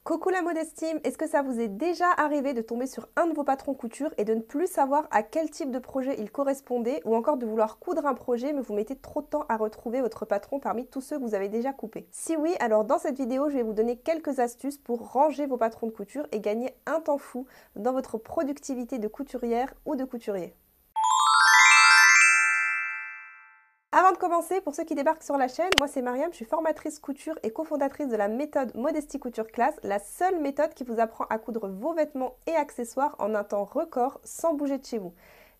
Coucou la Modestime, est-ce que ça vous est déjà arrivé de tomber sur un de vos patrons couture et de ne plus savoir à quel type de projet il correspondait ou encore de vouloir coudre un projet mais vous mettez trop de temps à retrouver votre patron parmi tous ceux que vous avez déjà coupés? Si oui, alors dans cette vidéo, je vais vous donner quelques astuces pour ranger vos patrons de couture et gagner un temps fou dans votre productivité de couturière ou de couturier. Avant de commencer, pour ceux qui débarquent sur la chaîne, moi c'est Mariam, je suis formatrice couture et cofondatrice de la méthode Modesty Couture Class, la seule méthode qui vous apprend à coudre vos vêtements et accessoires en un temps record sans bouger de chez vous.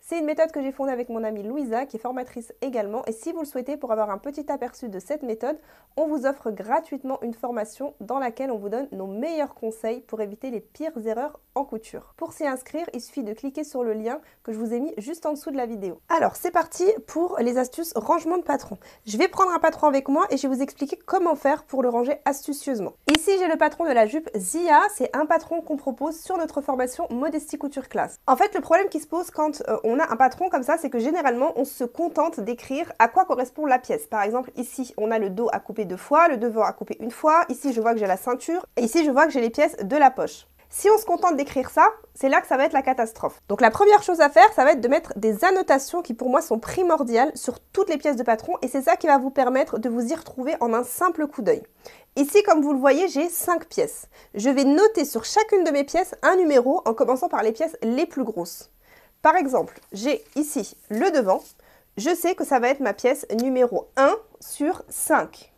C'est une méthode que j'ai fondée avec mon amie Louisa, qui est formatrice également, et si vous le souhaitez, pour avoir un petit aperçu de cette méthode, on vous offre gratuitement une formation dans laquelle on vous donne nos meilleurs conseils pour éviter les pires erreurs en couture. Pour s'y inscrire, il suffit de cliquer sur le lien que je vous ai mis juste en dessous de la vidéo. Alors, c'est parti pour les astuces rangement de patron. Je vais prendre un patron avec moi et je vais vous expliquer comment faire pour le ranger astucieusement. Ici, j'ai le patron de la jupe Zia, c'est un patron qu'on propose sur notre formation Modesty Couture Class. En fait, le problème qui se pose quand on a un patron comme ça, c'est que généralement, on se contente d'écrire à quoi correspond la pièce. Par exemple, ici, on a le dos à couper 2 fois, le devant à couper 1 fois, ici, je vois que j'ai la ceinture, et ici, je vois que j'ai les pièces de la poche. Si on se contente d'écrire ça, c'est là que ça va être la catastrophe. Donc la première chose à faire, ça va être de mettre des annotations qui pour moi sont primordiales sur toutes les pièces de patron et c'est ça qui va vous permettre de vous y retrouver en un simple coup d'œil. Ici, comme vous le voyez, j'ai 5 pièces. Je vais noter sur chacune de mes pièces un numéro en commençant par les pièces les plus grosses. Par exemple, j'ai ici le devant. Je sais que ça va être ma pièce numéro 1 sur 5.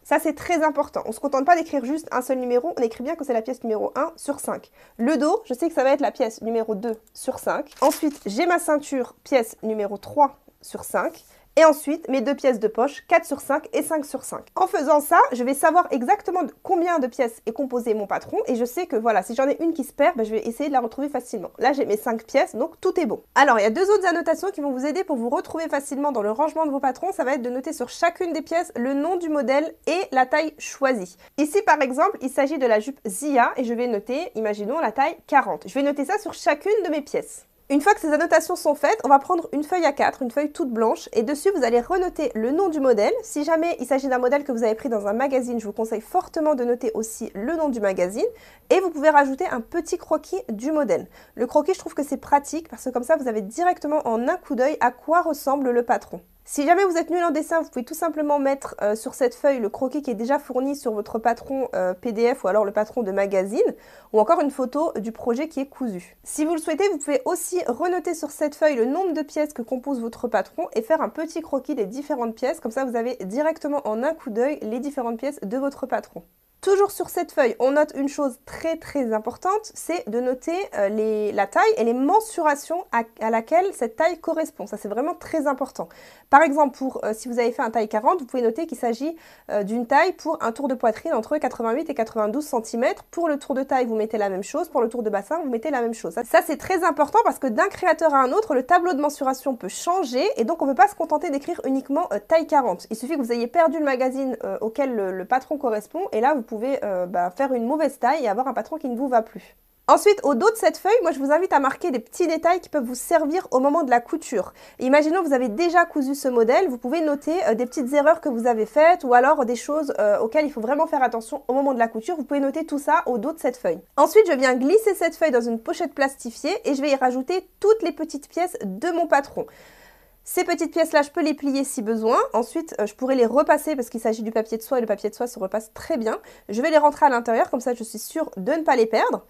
Ça, c'est très important. On ne se contente pas d'écrire juste un seul numéro, on écrit bien que c'est la pièce numéro 1 sur 5. Le dos, je sais que ça va être la pièce numéro 2 sur 5. Ensuite, j'ai ma ceinture, pièce numéro 3 sur 5. Et ensuite, mes 2 pièces de poche, 4 sur 5 et 5 sur 5. En faisant ça, je vais savoir exactement combien de pièces est composé mon patron. Et je sais que voilà, si j'en ai une qui se perd, je vais essayer de la retrouver facilement. Là, j'ai mes 5 pièces, donc tout est bon. Alors, il y a 2 autres annotations qui vont vous aider pour vous retrouver facilement dans le rangement de vos patrons. Ça va être de noter sur chacune des pièces le nom du modèle et la taille choisie. Ici, par exemple, il s'agit de la jupe Zia et je vais noter, imaginons, la taille 40. Je vais noter ça sur chacune de mes pièces. Une fois que ces annotations sont faites, on va prendre une feuille A4, une feuille toute blanche, et dessus vous allez renoter le nom du modèle. Si jamais il s'agit d'un modèle que vous avez pris dans un magazine, je vous conseille fortement de noter aussi le nom du magazine, et vous pouvez rajouter un petit croquis du modèle. Le croquis, je trouve que c'est pratique, parce que comme ça vous avez directement en un coup d'œil à quoi ressemble le patron. Si jamais vous êtes nul en dessin, vous pouvez tout simplement mettre sur cette feuille le croquis qui est déjà fourni sur votre patron PDF ou alors le patron de magazine ou encore une photo du projet qui est cousu. Si vous le souhaitez, vous pouvez aussi renoter sur cette feuille le nombre de pièces que compose votre patron et faire un petit croquis des différentes pièces. Comme ça, vous avez directement en un coup d'œil les différentes pièces de votre patron. Toujours sur cette feuille, on note une chose très importante, c'est de noter la taille et les mensurations à laquelle cette taille correspond. Ça, c'est vraiment très important. Par exemple, si vous avez fait un taille 40, vous pouvez noter qu'il s'agit d'une taille pour un tour de poitrine entre 88 et 92 cm. Pour le tour de taille, vous mettez la même chose. Pour le tour de bassin, vous mettez la même chose. Ça, c'est très important parce que d'un créateur à un autre, le tableau de mensuration peut changer et donc on ne peut pas se contenter d'écrire uniquement taille 40. Il suffit que vous ayez perdu le magazine auquel le patron correspond et là, vous pouvez faire une mauvaise taille et avoir un patron qui ne vous va plus. Ensuite, au dos de cette feuille, moi je vous invite à marquer des petits détails qui peuvent vous servir au moment de la couture. Imaginons que vous avez déjà cousu ce modèle, vous pouvez noter des petites erreurs que vous avez faites ou alors des choses auxquelles il faut vraiment faire attention au moment de la couture. Vous pouvez noter tout ça au dos de cette feuille. Ensuite, je viens glisser cette feuille dans une pochette plastifiée et je vais y rajouter toutes les petites pièces de mon patron. Ces petites pièces-là, je peux les plier si besoin. Ensuite, je pourrais les repasser parce qu'il s'agit du papier de soie et le papier de soie se repasse très bien. Je vais les rentrer à l'intérieur, comme ça je suis sûre de ne pas les perdre.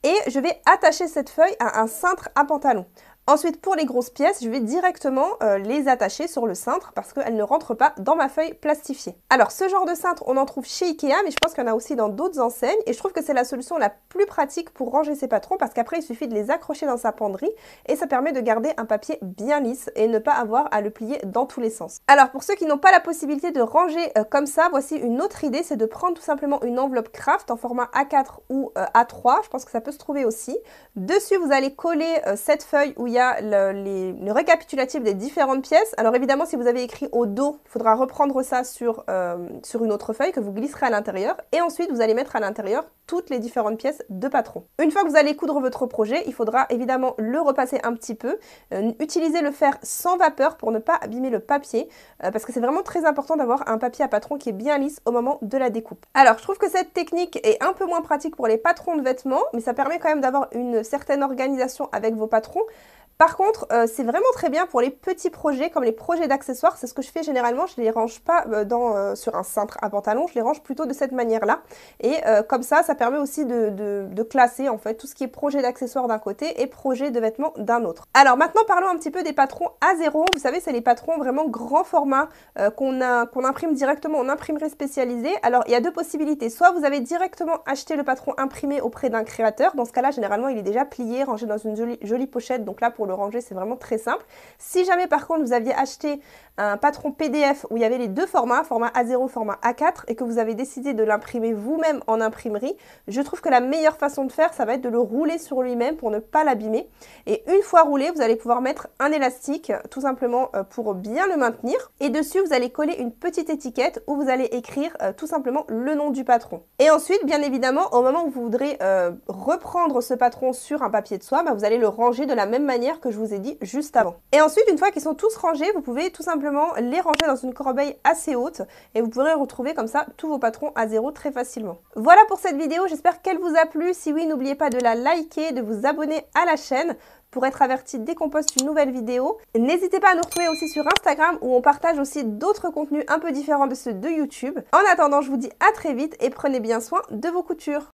Et je vais attacher cette feuille à un cintre à pantalon. Ensuite, pour les grosses pièces, je vais directement les attacher sur le cintre parce qu'elles ne rentrent pas dans ma feuille plastifiée. Alors, ce genre de cintre, on en trouve chez Ikea, mais je pense qu'il y en a aussi dans d'autres enseignes. Et je trouve que c'est la solution la plus pratique pour ranger ses patrons parce qu'après, il suffit de les accrocher dans sa penderie et ça permet de garder un papier bien lisse et ne pas avoir à le plier dans tous les sens. Alors, pour ceux qui n'ont pas la possibilité de ranger comme ça, voici une autre idée, c'est de prendre tout simplement une enveloppe craft en format A4 ou A3. Je pense que ça peut se trouver aussi. Dessus, vous allez coller cette feuille où il y a le récapitulatif des différentes pièces. Alors évidemment, si vous avez écrit au dos, il faudra reprendre ça sur une autre feuille que vous glisserez à l'intérieur. Et ensuite, vous allez mettre à l'intérieur toutes les différentes pièces de patron. Une fois que vous allez coudre votre projet, il faudra évidemment le repasser un petit peu. Utilisez le fer sans vapeur pour ne pas abîmer le papier, parce que c'est vraiment très important d'avoir un papier à patron qui est bien lisse au moment de la découpe. Alors, je trouve que cette technique est un peu moins pratique pour les patrons de vêtements, mais ça permet quand même d'avoir une certaine organisation avec vos patrons. Par contre, c'est vraiment très bien pour les petits projets, comme les projets d'accessoires. C'est ce que je fais généralement, je ne les range pas sur un cintre à pantalon, je les range plutôt de cette manière-là. Et comme ça permet aussi de classer en fait tout ce qui est projet d'accessoires d'un côté et projet de vêtements d'un autre. Alors maintenant, parlons un petit peu des patrons A0. Vous savez, c'est les patrons vraiment grand format qu'on imprime directement en imprimerie spécialisée. Alors, il y a deux possibilités. Soit vous avez directement acheté le patron imprimé auprès d'un créateur. Dans ce cas-là, généralement, il est déjà plié, rangé dans une jolie pochette. Donc là, pour le ranger, c'est vraiment très simple. Si jamais par contre vous aviez acheté un patron PDF où il y avait les deux formats, format A0, format A4, et que vous avez décidé de l'imprimer vous-même en imprimerie, je trouve que la meilleure façon de faire, ça va être de le rouler sur lui-même pour ne pas l'abîmer. Et une fois roulé, vous allez pouvoir mettre un élastique, tout simplement pour bien le maintenir. Et dessus, vous allez coller une petite étiquette où vous allez écrire tout simplement le nom du patron. Et ensuite, bien évidemment, au moment où vous voudrez reprendre ce patron sur un papier de soie, vous allez le ranger de la même manière que je vous ai dit juste avant. Et ensuite, une fois qu'ils sont tous rangés, vous pouvez tout simplement les ranger dans une corbeille assez haute et vous pourrez retrouver comme ça tous vos patrons A0 très facilement. Voilà pour cette vidéo, j'espère qu'elle vous a plu. Si oui, n'oubliez pas de la liker, de vous abonner à la chaîne pour être averti dès qu'on poste une nouvelle vidéo. N'hésitez pas à nous retrouver aussi sur Instagram où on partage aussi d'autres contenus un peu différents de ceux de YouTube. En attendant, je vous dis à très vite et prenez bien soin de vos coutures.